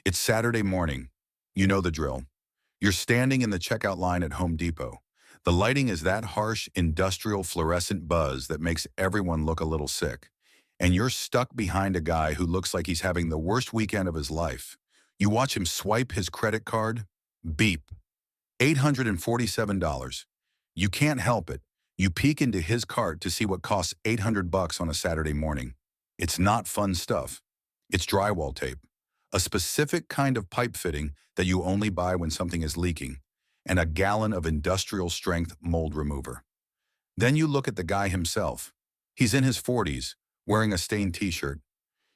It's Saturday morning. You know the drill. You're standing in the checkout line at Home Depot. The lighting is that harsh, industrial fluorescent buzz that makes everyone look a little sick. And you're stuck behind a guy who looks like he's having the worst weekend of his life. You watch him swipe his credit card. Beep. $847. You can't help it. You peek into his cart to see what costs 800 bucks on a Saturday morning. It's not fun stuff. It's drywall tape, a specific kind of pipe fitting that you only buy when something is leaking, and a gallon of industrial-strength mold remover. Then you look at the guy himself. He's in his 40s, wearing a stained t-shirt.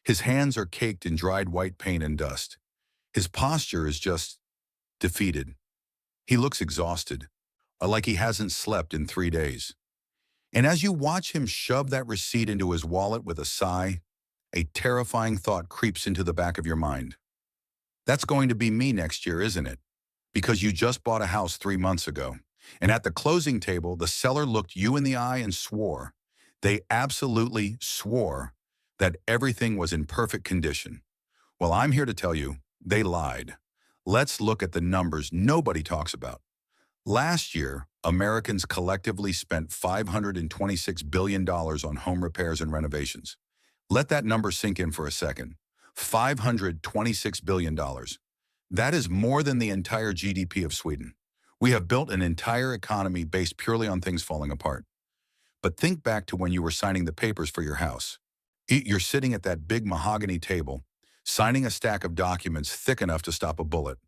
His hands are caked in dried white paint and dust. His posture is just defeated. He looks exhausted, like he hasn't slept in 3 days. And as you watch him shove that receipt into his wallet with a sigh, a terrifying thought creeps into the back of your mind. That's going to be me next year, isn't it? Because you just bought a house 3 months ago. And at the closing table, the seller looked you in the eye and swore. They absolutely swore that everything was in perfect condition. Well, I'm here to tell you, they lied. Let's look at the numbers nobody talks about. Last year, Americans collectively spent $526 billion on home repairs and renovations. Let that number sink in for a second. $526 billion. That is more than the entire GDP of Sweden. We have built an entire economy based purely on things falling apart. But think back to when you were signing the papers for your house. You're sitting at that big mahogany table, signing a stack of documents thick enough to stop a bullet.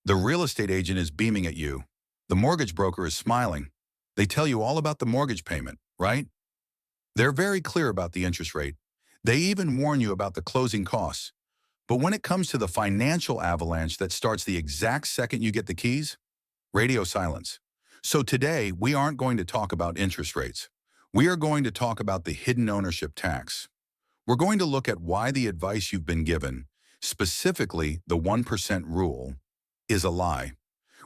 The real estate agent is beaming at you. The mortgage broker is smiling. They tell you all about the mortgage payment, right? They're very clear about the interest rate. They even warn you about the closing costs. But when it comes to the financial avalanche that starts the exact second you get the keys, radio silence. So today, we aren't going to talk about interest rates. We are going to talk about the hidden ownership tax. We're going to look at why the advice you've been given, specifically the 1% rule, is a lie.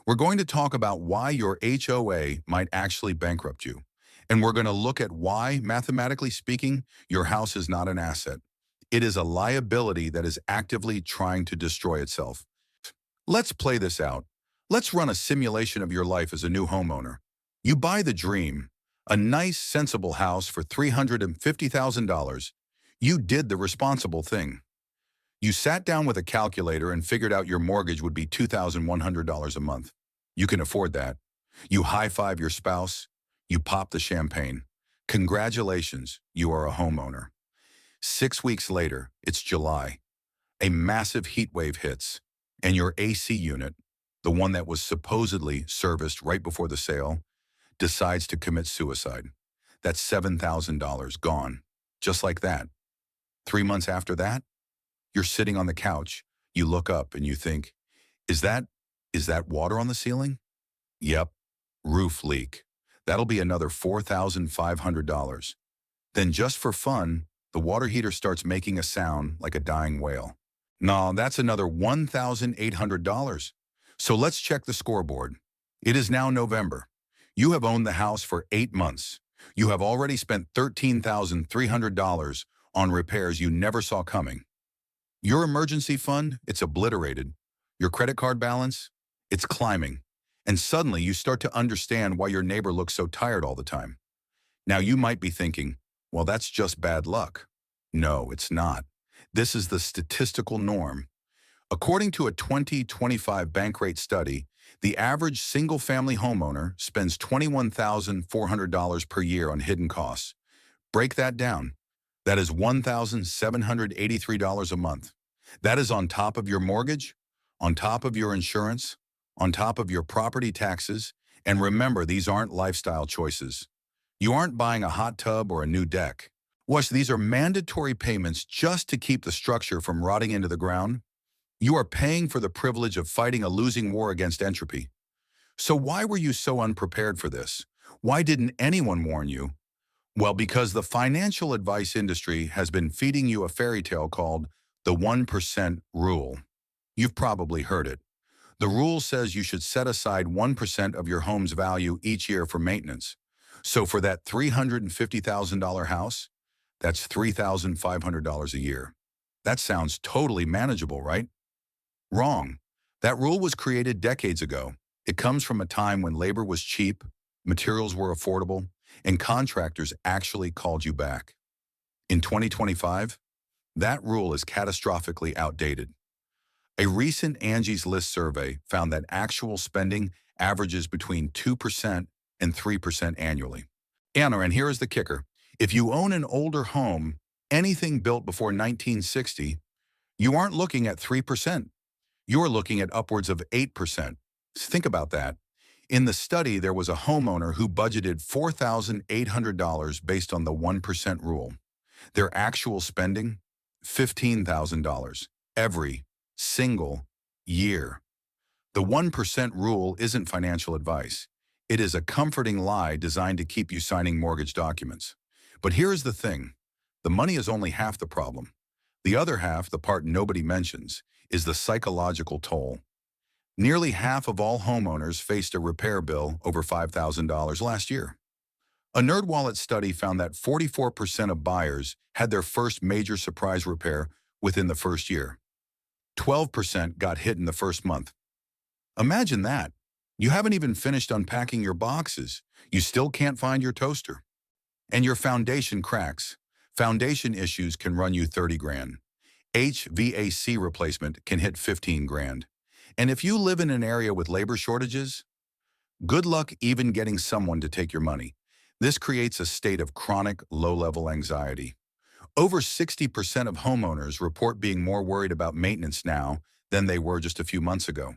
We're going to talk about why your HOA might actually bankrupt you. And we're going to look at why, mathematically speaking, your house is not an asset. It is a liability that is actively trying to destroy itself. Let's play this out. Let's run a simulation of your life as a new homeowner. You buy the dream, a nice, sensible house for $350,000. You did the responsible thing. You sat down with a calculator and figured out your mortgage would be $2,100 a month. You can afford that. You high-five your spouse. You pop the champagne. Congratulations, you are a homeowner. 6 weeks later, it's July. A massive heat wave hits, and your AC unit, the one that was supposedly serviced right before the sale, decides to commit suicide. That's $7,000 gone, just like that. 3 months after that, you're sitting on the couch. You look up and you think, is that water on the ceiling? Yep, roof leak. That'll be another $4,500. Then just for fun, the water heater starts making a sound like a dying whale. No, that's another $1,800. So let's check the scoreboard. It is now November. You have owned the house for 8 months. You have already spent $13,300 on repairs you never saw coming. Your emergency fund, it's obliterated. Your credit card balance, it's climbing. And suddenly you start to understand why your neighbor looks so tired all the time. Now you might be thinking, well, that's just bad luck. No, it's not. This is the statistical norm. According to a 2025 Bankrate study, the average single-family homeowner spends $21,400 per year on hidden costs. Break that down. That is $1,783 a month. That is on top of your mortgage, on top of your insurance, on top of your property taxes, and remember, these aren't lifestyle choices. You aren't buying a hot tub or a new deck. Watch, these are mandatory payments just to keep the structure from rotting into the ground. You are paying for the privilege of fighting a losing war against entropy. So why were you so unprepared for this? Why didn't anyone warn you? Well, because the financial advice industry has been feeding you a fairy tale called the 1% rule. You've probably heard it. The rule says you should set aside 1% of your home's value each year for maintenance. So for that $350,000 house, that's $3,500 a year. That sounds totally manageable, right? Wrong. That rule was created decades ago. It comes from a time when labor was cheap, materials were affordable, and contractors actually called you back. In 2025, that rule is catastrophically outdated. A recent Angie's List survey found that actual spending averages between 2% and 3% annually. Anna, and here is the kicker. If you own an older home, anything built before 1960, you aren't looking at 3%. You're looking at upwards of 8%. Think about that. In the study, there was a homeowner who budgeted $4,800 based on the 1% rule. Their actual spending, $15,000 every single year. The 1% rule isn't financial advice. It is a comforting lie designed to keep you signing mortgage documents. But here's the thing. The money is only half the problem. The other half, the part nobody mentions, is the psychological toll. Nearly half of all homeowners faced a repair bill over $5,000 last year. A NerdWallet study found that 44% of buyers had their first major surprise repair within the first year. 12% got hit in the first month. Imagine that. You haven't even finished unpacking your boxes. You still can't find your toaster. And your foundation cracks. Foundation issues can run you 30 grand. HVAC replacement can hit 15 grand. And if you live in an area with labor shortages, good luck even getting someone to take your money. This creates a state of chronic, low-level anxiety. Over 60% of homeowners report being more worried about maintenance now than they were just a few months ago.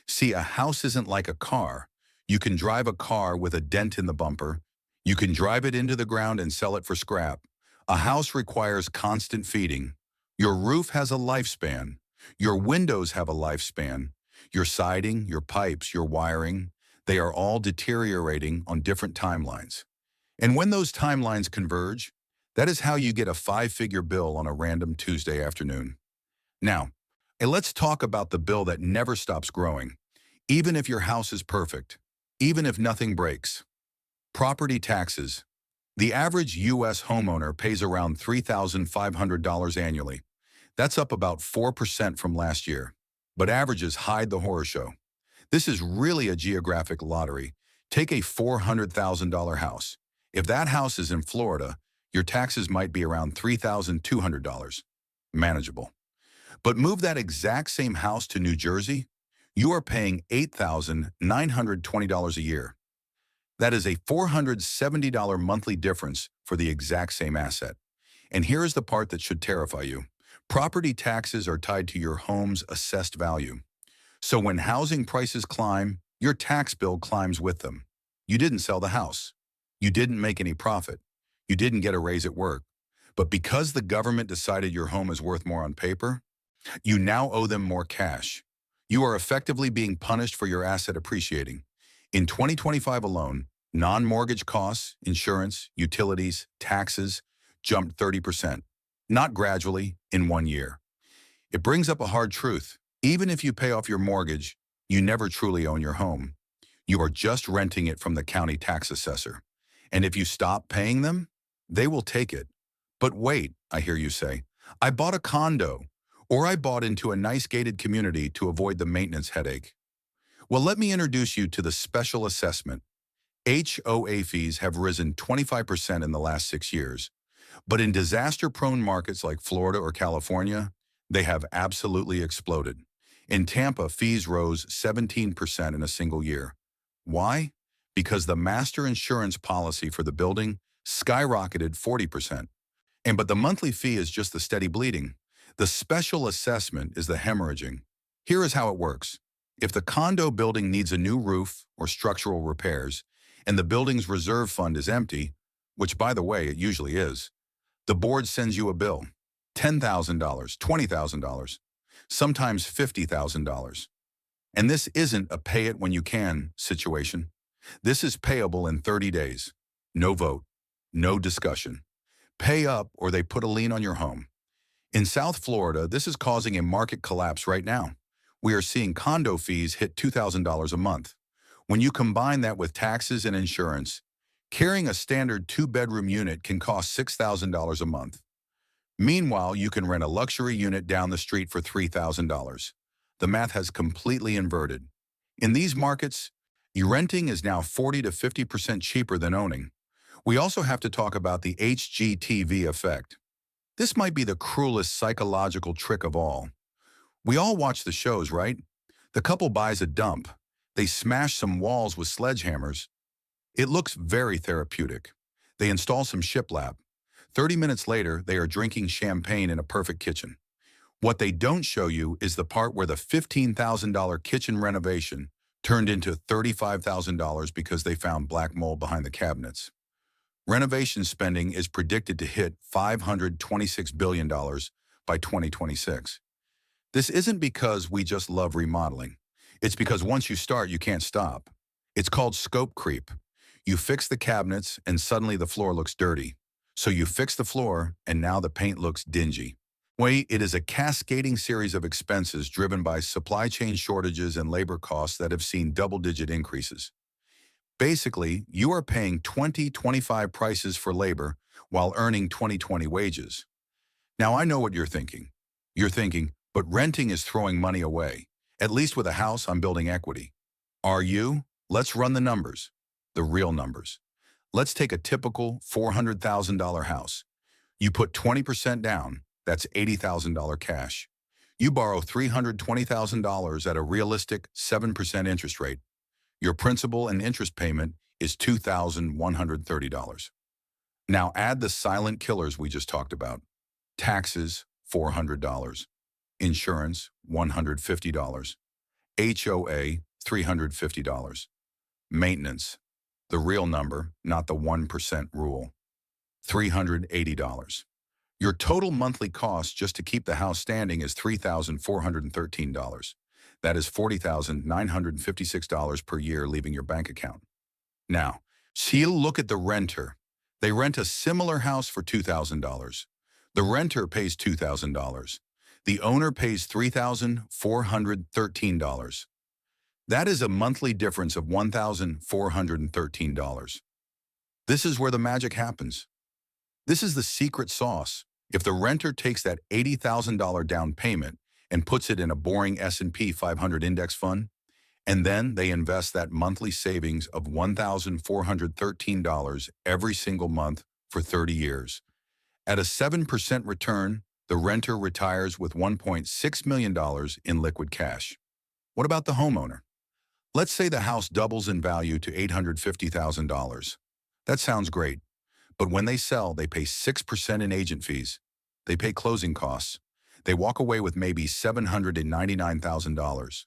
See, a house isn't like a car. You can drive a car with a dent in the bumper. You can drive it into the ground and sell it for scrap. A house requires constant feeding. Your roof has a lifespan. Your windows have a lifespan. Your siding, your pipes, your wiring, they are all deteriorating on different timelines. And when those timelines converge, that is how you get a 5-figure bill on a random Tuesday afternoon. Now, let's talk about the bill that never stops growing, even if your house is perfect, even if nothing breaks. Property taxes. The average U.S. homeowner pays around $3,500 annually. That's up about 4% from last year. But averages hide the horror show. This is really a geographic lottery. Take a $400,000 house. If that house is in Florida, your taxes might be around $3,200. Manageable. But move that exact same house to New Jersey, you are paying $8,920 a year. That is a $470 monthly difference for the exact same asset. And here is the part that should terrify you. Property taxes are tied to your home's assessed value. So when housing prices climb, your tax bill climbs with them. You didn't sell the house. You didn't make any profit. You didn't get a raise at work. But because the government decided your home is worth more on paper, you now owe them more cash. You are effectively being punished for your asset appreciating. In 2025 alone, non-mortgage costs, insurance, utilities, taxes jumped 30%. Not gradually, in 1 year. It brings up a hard truth. Even if you pay off your mortgage, you never truly own your home. You are just renting it from the county tax assessor. And if you stop paying them, they will take it. But wait, I hear you say, I bought a condo, or I bought into a nice gated community to avoid the maintenance headache. Well, let me introduce you to the special assessment. HOA fees have risen 25% in the last 6 years. But in disaster-prone markets like Florida or California, they have absolutely exploded. In Tampa, fees rose 17% in a single year. Why? Because the master insurance policy for the building skyrocketed 40%. But the monthly fee is just the steady bleeding. The special assessment is the hemorrhaging. Here is how it works. If the condo building needs a new roof or structural repairs, and the building's reserve fund is empty, which by the way, it usually is, the board sends you a bill, $10,000, $20,000, sometimes $50,000. And this isn't a pay it when you can situation. This is payable in 30 days. No vote, no discussion. Pay up or they put a lien on your home. In South Florida, this is causing a market collapse right now. We are seeing condo fees hit $2,000 a month. When you combine that with taxes and insurance, carrying a standard 2-bedroom unit can cost $6,000 a month. Meanwhile, you can rent a luxury unit down the street for $3,000. The math has completely inverted. In these markets, renting is now 40 to 50% cheaper than owning. We also have to talk about the HGTV effect. This might be the cruelest psychological trick of all. We all watch the shows, right? The couple buys a dump. They smash some walls with sledgehammers. It looks very therapeutic. They install some shiplap. 30 minutes later, they are drinking champagne in a perfect kitchen. What they don't show you is the part where the $15,000 kitchen renovation turned into $35,000 because they found black mold behind the cabinets. Renovation spending is predicted to hit $526 billion by 2026. This isn't because we just love remodeling. It's because once you start, you can't stop. It's called scope creep. You fix the cabinets and suddenly the floor looks dirty. So you fix the floor and now the paint looks dingy. It is a cascading series of expenses driven by supply chain shortages and labor costs that have seen double-digit increases. Basically, you are paying 2025 prices for labor while earning 2020 wages. Now I know what you're thinking. You're thinking, but renting is throwing money away. At least with a house, I'm building equity. Are you? Let's run the numbers. The real numbers. Let's take a typical $400,000 house. You put 20% down, that's $80,000 cash. You borrow $320,000 at a realistic 7% interest rate. Your principal and interest payment is $2,130. Now add the silent killers we just talked about. Taxes, $400. Insurance, $150. HOA, $350. Maintenance, the real number, not the 1% rule, $380. Your total monthly cost just to keep the house standing is $3,413. That is $40,956 per year leaving your bank account. Now, look at the renter. They rent a similar house for $2,000. The renter pays $2,000. The owner pays $3,413. That is a monthly difference of $1,413. This is where the magic happens. This is the secret sauce. If the renter takes that $80,000 down payment and puts it in a boring S&P 500 index fund, and then they invest that monthly savings of $1,413 every single month for 30 years. At a 7% return, the renter retires with $1.6 million in liquid cash. What about the homeowner? Let's say the house doubles in value to $850,000. That sounds great, but when they sell, they pay 6% in agent fees. They pay closing costs. They walk away with maybe $799,000.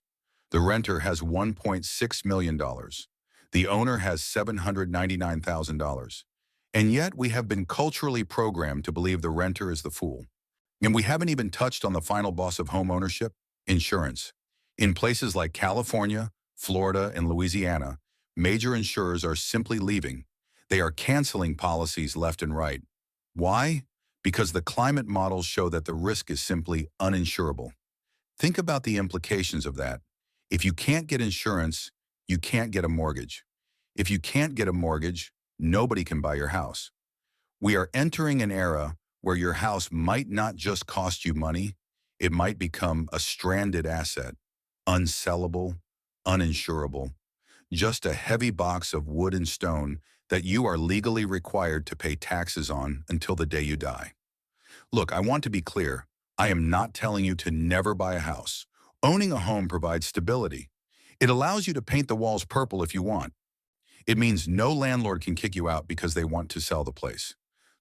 The renter has $1.6 million. The owner has $799,000. And yet we have been culturally programmed to believe the renter is the fool. And we haven't even touched on the final boss of home ownership, insurance. In places like California, Florida, and Louisiana, major insurers are simply leaving. They are canceling policies left and right. Why? Because the climate models show that the risk is simply uninsurable. Think about the implications of that. If you can't get insurance, you can't get a mortgage. If you can't get a mortgage, nobody can buy your house. We are entering an era where your house might not just cost you money, it might become a stranded asset, unsellable, uninsurable, just a heavy box of wood and stone that you are legally required to pay taxes on until the day you die. Look, I want to be clear. I am not telling you to never buy a house. Owning a home provides stability. It allows you to paint the walls purple if you want. It means no landlord can kick you out because they want to sell the place.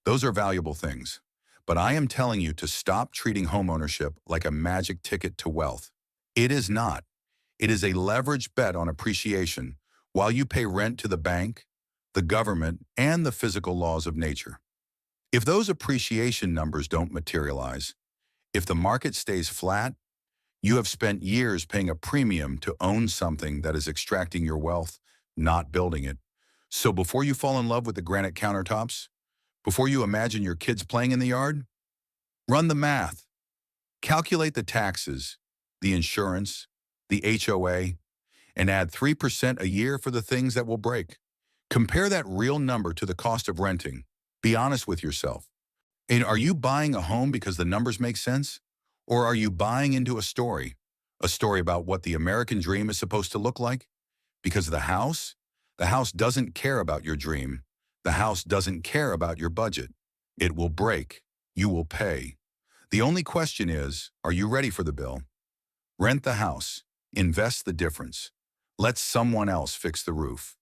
Those are valuable things. But I am telling you to stop treating homeownership like a magic ticket to wealth. It is not. It is a leveraged bet on appreciation while you pay rent to the bank, the government, and the physical laws of nature. If those appreciation numbers don't materialize, if the market stays flat, you have spent years paying a premium to own something that is extracting your wealth, not building it. So before you fall in love with the granite countertops, before you imagine your kids playing in the yard, run the math. Calculate the taxes, the insurance, the HOA, and add 3% a year for the things that will break. Compare that real number to the cost of renting. Be honest with yourself. And are you buying a home because the numbers make sense? Or are you buying into a story? A story about what the American dream is supposed to look like? Because the house doesn't care about your dream. The house doesn't care about your budget. It will break. You will pay. The only question is, are you ready for the bill? Rent the house. Invest the difference. Let someone else fix the roof.